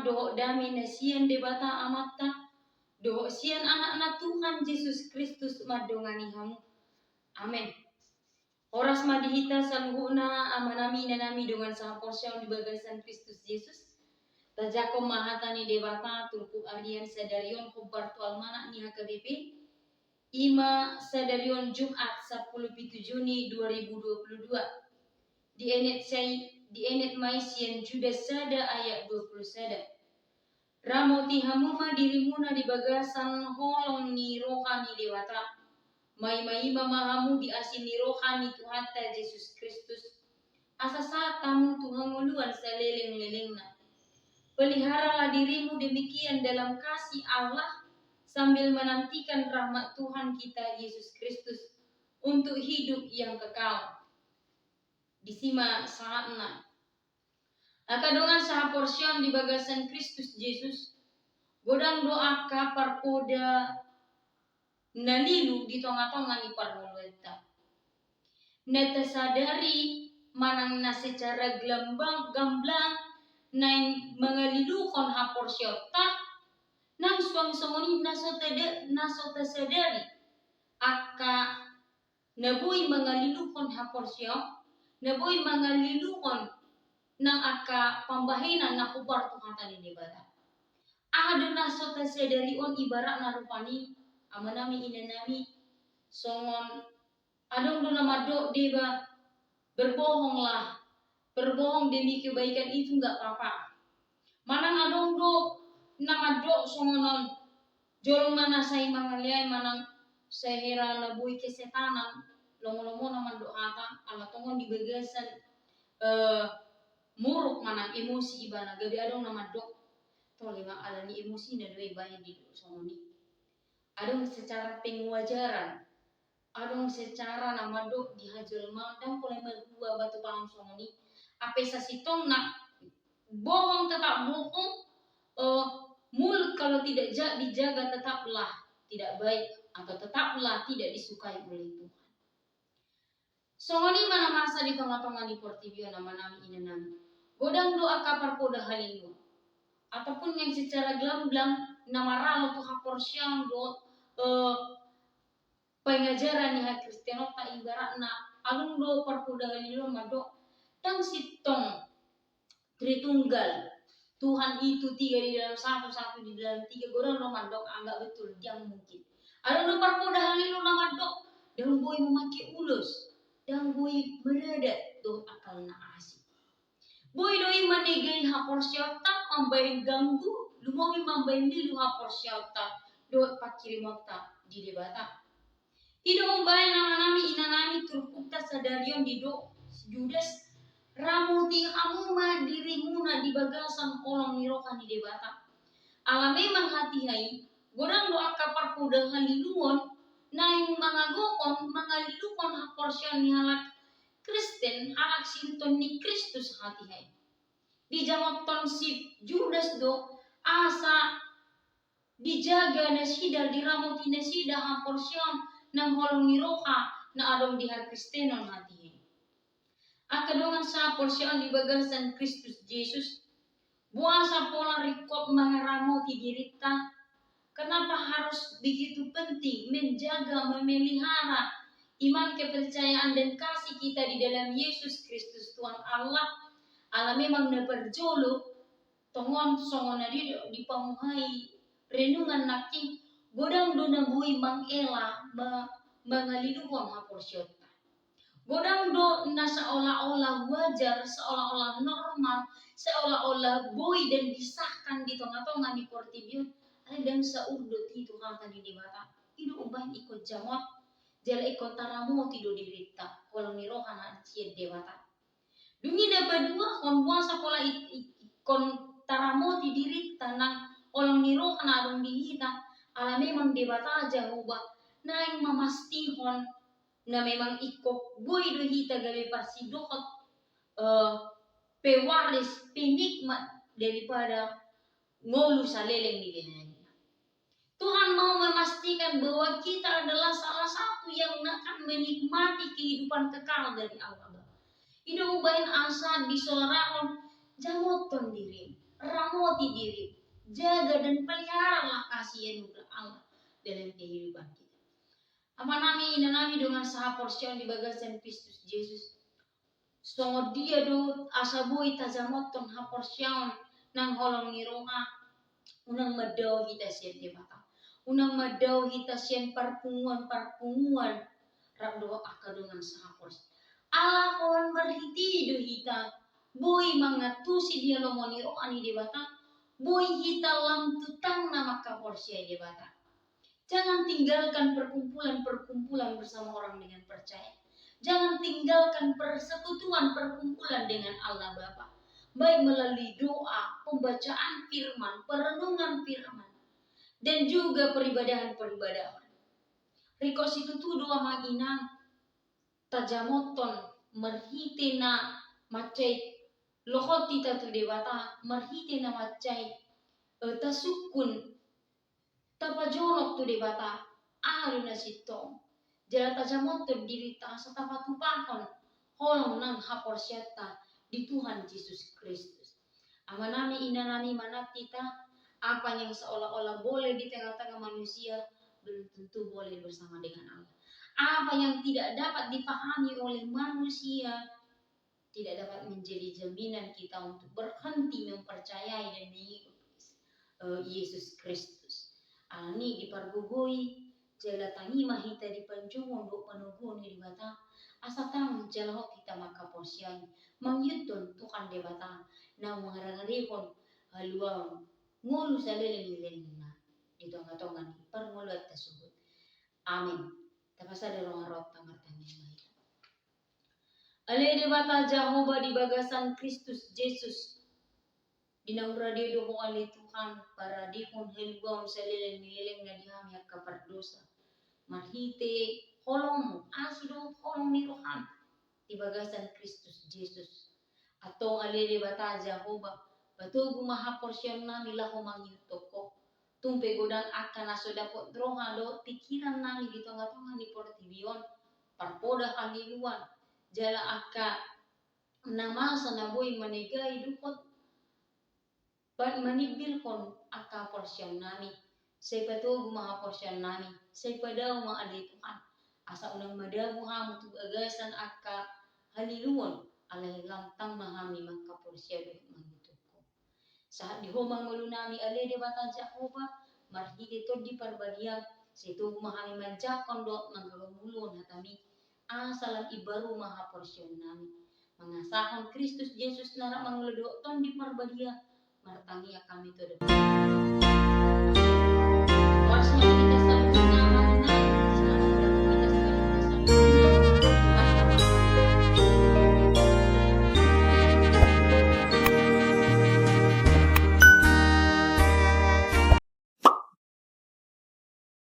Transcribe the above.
doh dami na sian debata amatta, doh sian anak-anak Tuhan Yesus Kristus madongani hamu. Amin. Oras madihita saluhuna amanami nanami dengan sahaporsyaw di bagasan Kristus Yesus. Tajako mahatani debata turku arian sadarion kubartu almanak ni HKBP. Ima sadarion Jumat 10 Juni 2022. Di enet maisian Judas sada ayat 20 sada. Ramoti hamuma dirimuna di bagasan holong ni rohani dewata. Mai mahamu di asin ni rohani Tuhan Yesus Kristus. Asa saat tamu Tuhan muluan seleleng-lelengna. Peliharalah dirimu demikian dalam kasih Allah sambil menantikan rahmat Tuhan kita Yesus Kristus untuk hidup yang kekal. Disima saatna. Akadongan saha porsyon di bagasan Kristus Yesus. Godang doa kapar poda nalilu di tonga-tonga ni parmulueta. Neta sadari manang na secara gamblang nang mangalilukan ha porsyota nang suang-suangin nasota sadari akka nabuy mangalilukan ha porsyo nabuy mangalilukan nang akka pambahinan na kubar Tuhan ni debata. Ahado nasota sadari on ibarat na rupani amanami inanami songon adong do namado deba berbohonglah. Berbohong demi kebaikan itu enggak apa-apa. Manang adong do namado songonon jol mana say mangaliay manang sehera labuy kesetanan lomo-lomo naman do ata ala tongon di bagasan muruk manang emosi ibana gabi adong namado to lima alani emosi na do ibayan di songoni. Adong secara penguajaran, adong secara namado dihajul mandang pulai mergua batu palang songoni. Apa sasitong nak bohong tetap bohong, mulut kalau tidak dijaga tetaplah tidak baik atau tetaplah tidak disukai oleh Tuhan. Songoni mana masa di tengah-tengah di portibio nama nami inanami. Godang doa kapar poda halilu. Ataupun yang secara gamblang nama ralo tuha porsyang do pengajaran ni Kristiano ta ibaratna alung do parpoda halilu mado tang sitong Tritunggal Tuhan itu tiga di dalam satu di dalam tiga godang no mandok anggap betul yang mungkin. Ada no parpoda halilu mandok dan boy memakai ulus dan boy meredat do akal na asik. Boy doi manegay hapor syauta mambayin ganggu lumogi mambayin dilu hapor syauta do pakirimota di debata. Ido mambayin nama-nami inanami turpukta sadarion di do Judas ramuti amuma dirimuna di bagasan kolong nirokan di debata. Ala memang hati hai, godang doa kapar poda haliluon, naing mangalilukan haporsyan ni halak Kristen, halak sinton ni Kristus hati hai. Di jamoton si Judas do, asa dijaga na sida, diramuti na sida haporsyan ng holong niroka na adong diha Kristenon hati hai. Akadongan sa porsyon di bagasan Kristus Yesus. Buasa pola rikop mengeramoti dirita. Kenapa harus begitu penting menjaga, memelihara iman, kepercayaan dan kasih kita di dalam Yesus Kristus Tuhan Allah. Allah memang neperjolo tongon songon adido dipamuhai renungan naki godang dona bui mangela mangaliluhon haporsyon. Godang do na seolah-olah wajar, seolah-olah normal, seolah-olah boy dan disahkan di tengah-tengah di portibio. Ada dan seurdo itu hal tadi di mata. Idu ubah ikut jamot, jala ikut taramu tido dirita. Kalau ni rohana ciet dewata. Dumi dapat dua kon puasa pola ikon taramu ti dirita nang orang ni rohana dong dihita. Ala memang dewata aja ubah. Naing mamastihon na memang ikop boy do hita gawe pasidokot pewaris penikmat daripada ngolu saleleng di dunia. Tuhan mau memastikan bahwa kita adalah salah satu yang akan menikmati kehidupan kekal dari Allah. Ida ubain asa di soraon jamoton diri. ramoti diri, jaga dan peliharalah kasih anugerah Allah dalam kehidupan kita. Apa nami dengan saha porsion di bagasan Kristus Yesus. Songo dia do asabui tazamoton ha porsion nang holong ni roha unang madaw kita siyan di bata. Unang madaw kita siyan parpunguan rado akadungan saha porsion. Allah kawan berhiti do hita boy mangatusi dia lomoni roani di bata. Boy hita lam tutang nama kaporsia di bata. Jangan tinggalkan perkumpulan bersama orang dengan percaya. Jangan tinggalkan persekutuan perkumpulan dengan Allah Bapa. Baik melalui doa, pembacaan firman, perenungan firman, dan juga peribadahan-peribadahan. Rikos itu tuh doa maginang tajamoton merhitina macai lohoti tatu dewata merhitina macai tasukun tapajolok tu debata aruna sitong jala tajamot diri ta sa tapatupakon holong nang haporsyata di Tuhan Yesus Kristus. Amanami inanani manat kita apa yang seolah-olah boleh di tengah-tengah manusia belum tentu boleh bersama dengan Allah. Apa yang tidak dapat dipahami oleh manusia tidak dapat menjadi jaminan kita untuk berhenti mempercayai dan mengikuti Yesus Kristus. Ani di pargugoi jala tangi mahita di panjungon do panugon di bata asatang jala kita maka porsian mangyudon tukan di bata na mangarangarihon haluang ngulu salilin na di tonga-tongan parmulat tasubut. Amin. Tapasa darong arot tamartanya mahita. Ale di bata Jehovah di bagasan Kristus Yesus dinaura dia doho ali Tuhan para dihon helbon salilin nilileng na diham yak kapardosa marhite holong asido holong ni Tuhan di bagasan Kristus Yesus atau alele bata Jehovah batu maha porsion nami lahu mangyutoko tumpe godang akan aso dapot droha do pikiran nami di tengah-tengah ni portibion parpoda haliluan jala akka namasa naboy manegai dukot ban manibil kon akka porsian nami say patu maha porsian nami say padaw maali Tuhan asa unang madabu hamu tu agasan akka haliluan alay lantang mahami maka porsian mangituko saat di homang mulu nami ale de bata Jehovah marhidi to di parbadiag situ mahami manjakon do manggulun hatami asalam ibaru maha porsian nami mangasahon Kristus Yesus nara mangledo ton di parbadiag martangi kami to